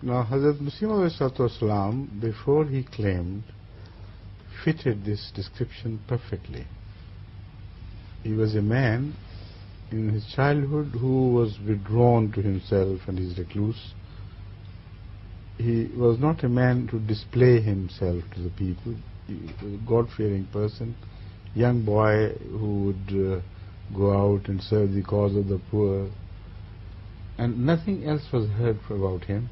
Now, Hazrat Mirza, before he claimed, fitted this description perfectly. He was a man in his childhood who was withdrawn to himself and is recluse. He was not a man to display himself to the people. He was a God-fearing person, young boy who would go out and serve the cause of the poor. And nothing else was heard about him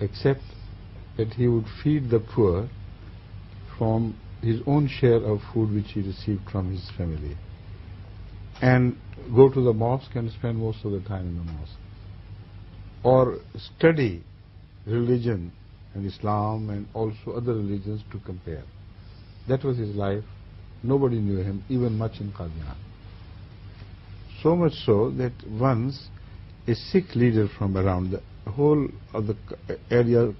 except that he would feed the poor from his own share of food which he received from his family, and go to the mosque and spend most of the time in the mosque, or study religion and Islam and also other religions to compare. That was his life. Nobody knew him, even much in Qadian. So much so that once a Sikh leader from around the whole of the area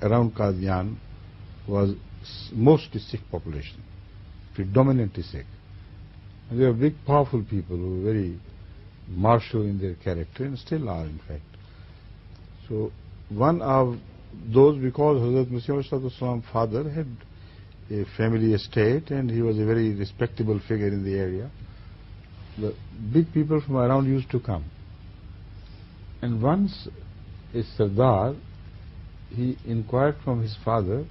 around Qadian was mostly Sikh population, predominantly Sikh. And they were big, powerful people who were very martial in their character and still are, in fact. So one of those, because Hazrat Mirza's father had a family estate and he was a very respectable figure in the area, the big people from around used to come. And once a Sardar, he inquired from his father,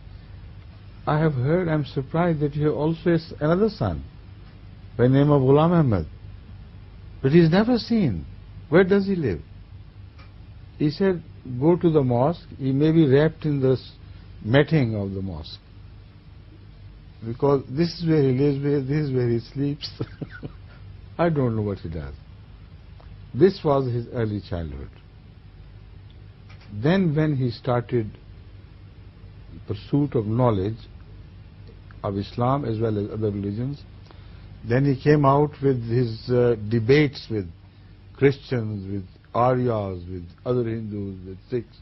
I have heard, I am surprised that you have also another son by name of Ghulam Ahmad, but he is never seen. Where does he live? He said, go to the mosque. He may be wrapped in the matting of the mosque, because this is where he lives, this is where he sleeps. I don't know what he does. This was his early childhood. Then when he started pursuit of knowledge of Islam as well as other religions, then he came out with his debates with Christians, with Aryas, with other Hindus, with Sikhs.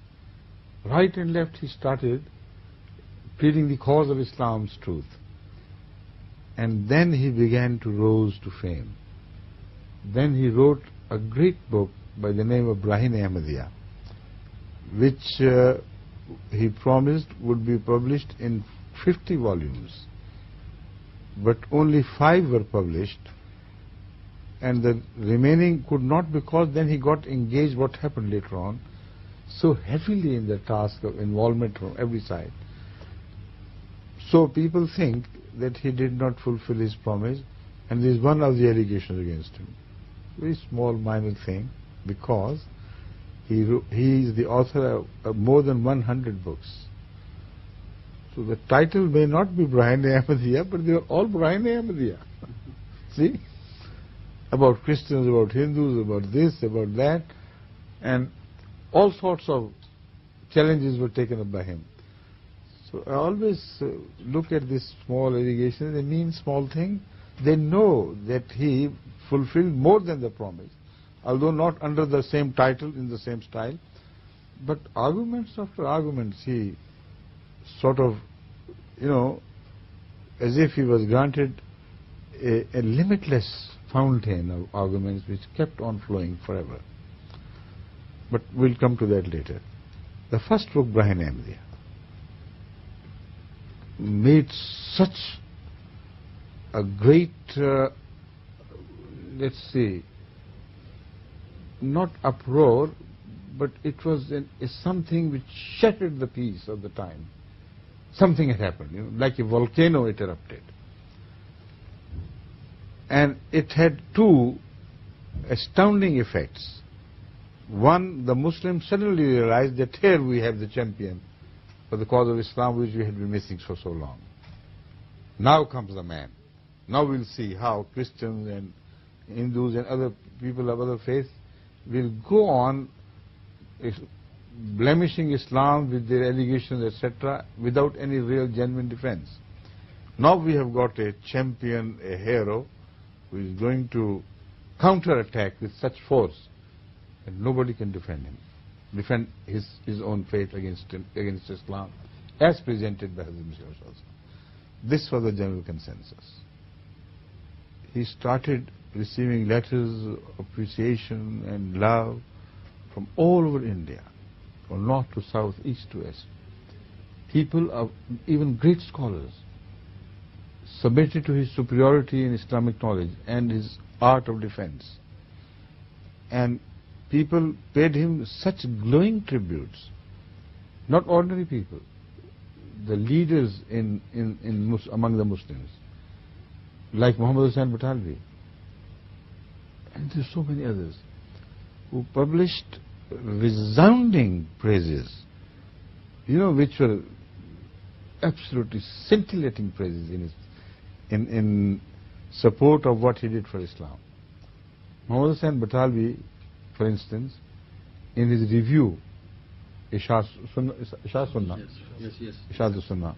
Right and left he started pleading the cause of Islam's truth. And then he began to rise to fame. Then he wrote a great book by the name of Ahmadiyya, which he promised would be published in 50 volumes. But only 5 were published, and the remaining could not, because then he got engaged, what happened later on, so heavily in the task of involvement from every side. So people think that he did not fulfill his promise, and this is one of the allegations against him. Very small, minor thing, because he is the author of more than 100 books. So the title may not be Ahmadiyya, but they are all Ahmadiyya. See? About Christians, about Hindus, about this, about that, and all sorts of challenges were taken up by him. So I always look at this small allegation, they mean small thing. They know that he fulfilled more than the promise, although not under the same title, in the same style. But arguments after arguments, he sort of, as if he was granted a limitless fountain of arguments which kept on flowing forever. But we'll come to that later. The first book, Ahmadiyya, made such a great, let's see, not uproar, but it was something which shattered the peace of the time. Something had happened, like a volcano it erupted. And it had 2 astounding effects. One, the Muslims suddenly realized that here we have the champion for the cause of Islam, which we had been missing for so long. Now comes the man. Now we'll see how Christians and Hindus and other people of other faiths will go on blemishing Islam with their allegations, etc., without any real genuine defense. Now we have got a champion, a hero, who is going to counterattack with such force, and nobody can defend him, defend his own faith against Islam, as presented by Hazrat Mirza Ghulam. This was the general consensus. He started receiving letters of appreciation and love from all over India, from north to south, east to west. People of even great scholars submitted to his superiority in Islamic knowledge and his art of defense. And people paid him such glowing tributes. Not ordinary people, the leaders among the Muslims, like Muhammad Hussain Batalvi, and there's so many others, who published resounding praises, which were absolutely scintillating praises in support of what he did for Islam. Muhammad Hussain Batalvi, for instance, in his review, Ishaq Sunnah. Yes. Ishaq Sunnah.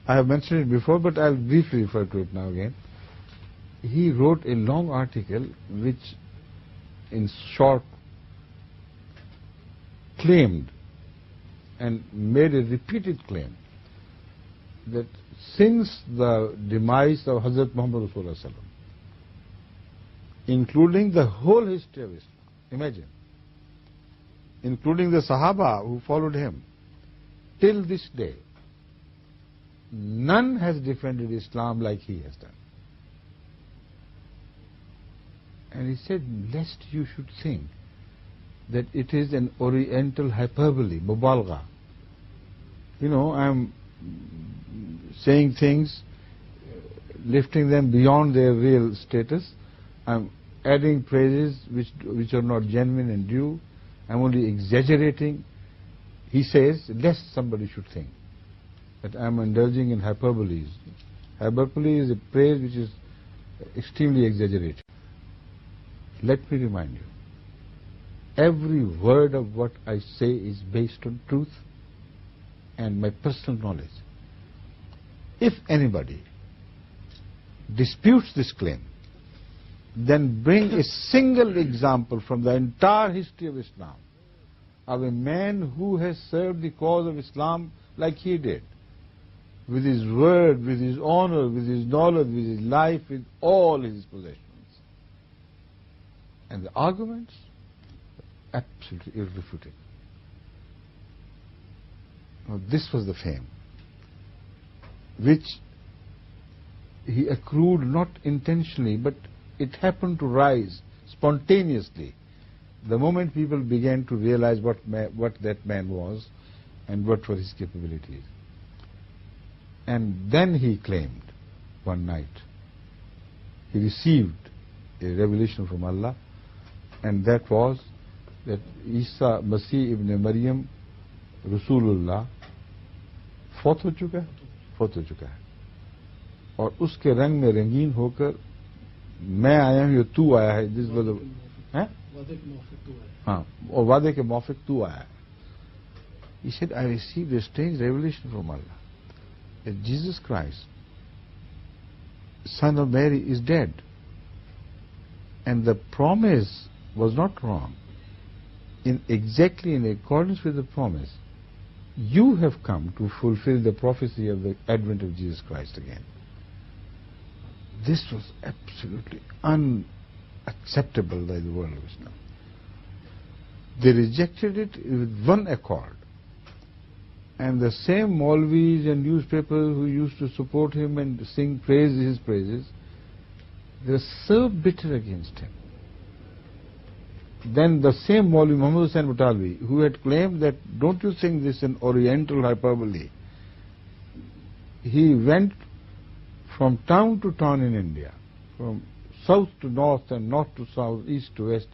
I have mentioned it before, but I'll briefly refer to it now again. He wrote a long article which, in short, claimed and made a repeated claim that since the demise of Hazrat Muhammad Rasulullah Sallallahu Alaihi Wasallam, including the whole history of Islam, imagine, including the Sahaba who followed him, till this day, none has defended Islam like he has done. And he said, lest you should think that it is an oriental hyperbole, mubalgha. I'm saying things, lifting them beyond their real status. I'm adding praises which are not genuine and due. I'm only exaggerating. He says, lest somebody should think that I'm indulging in hyperboles. Hyperbole is a praise which is extremely exaggerated. Let me remind you, every word of what I say is based on truth and my personal knowledge. If anybody disputes this claim, then bring a single example from the entire history of Islam of a man who has served the cause of Islam like he did, with his word, with his honor, with his knowledge, with his life, with all his possessions. And the arguments are absolutely irrefutable. Now, this was the fame which he accrued not intentionally, but it happened to rise spontaneously the moment people began to realize what that man was and what were his capabilities. And then he claimed one night he received a revelation from Allah, and that was that Isa Masih ibn Maryam Rasulullah फौत हो चुका है और उसके रंग में रंगीन होकर मैं आया हूं, तू आया है, जिस वजह हैं हाँ, और वादे के मौफिक तू आया है. He said, I received a strange revelation from Allah that Jesus Christ, son of Mary, is dead, and the promise was not wrong. Exactly in accordance with the promise, you have come to fulfill the prophecy of the advent of Jesus Christ again. This was absolutely unacceptable by the world of Islam. They rejected it with one accord. And the same Maulvis and newspapers who used to support him and sing his praises, they were so bitter against him. Then the same Maulvi, Muhammad Hussain Batalvi, who had claimed that, don't you think this is an oriental hyperbole? He went from town to town in India, from south to north and north to south, east to west,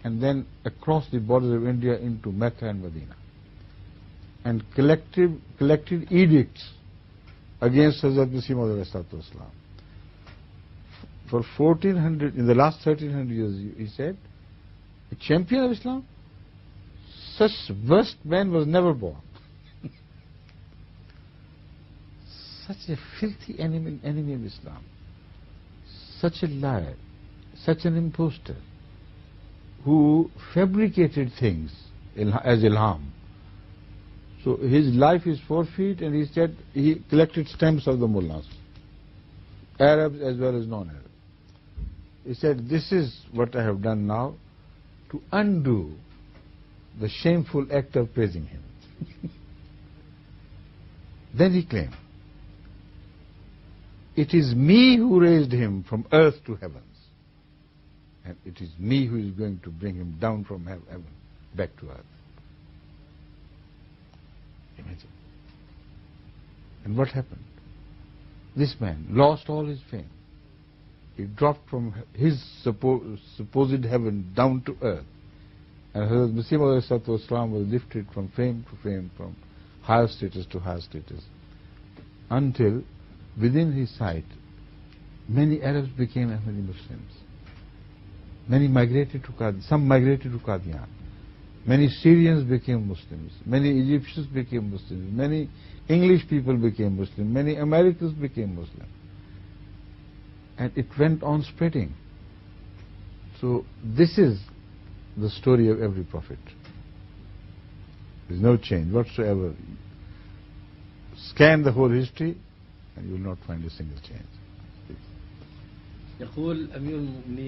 and then across the borders of India into Mecca and Medina, and collected edicts against Hazrat Mirza Ghulam. For 1400, in the last 1300 years, he said, a champion of Islam, such worst man was never born. Such a filthy enemy of Islam, such a liar, such an impostor, who fabricated things as ilham. So his life is forfeit, and he said he collected stamps of the mullahs, Arabs as well as non-Arabs. He said, this is what I have done now to undo the shameful act of praising him. Then he claimed, it is me who raised him from earth to heavens, and it is me who is going to bring him down from heaven back to earth. Imagine. And what happened? This man lost all his fame. He dropped from his supposed heaven down to earth. And Hazrat Mirza Ghulam was lifted from fame to fame, from higher status to higher status, until within his sight many Arabs became Ahmadi Muslims. Many migrated to Qadian, some migrated to Qadian. Many Syrians became Muslims. Many Egyptians became Muslims. Many English people became Muslim. Many Americans became Muslim. And it went on spreading. So this is the story of every prophet. There is no change whatsoever. Scan the whole history and you will not find a single change. يقول أمير المؤمنين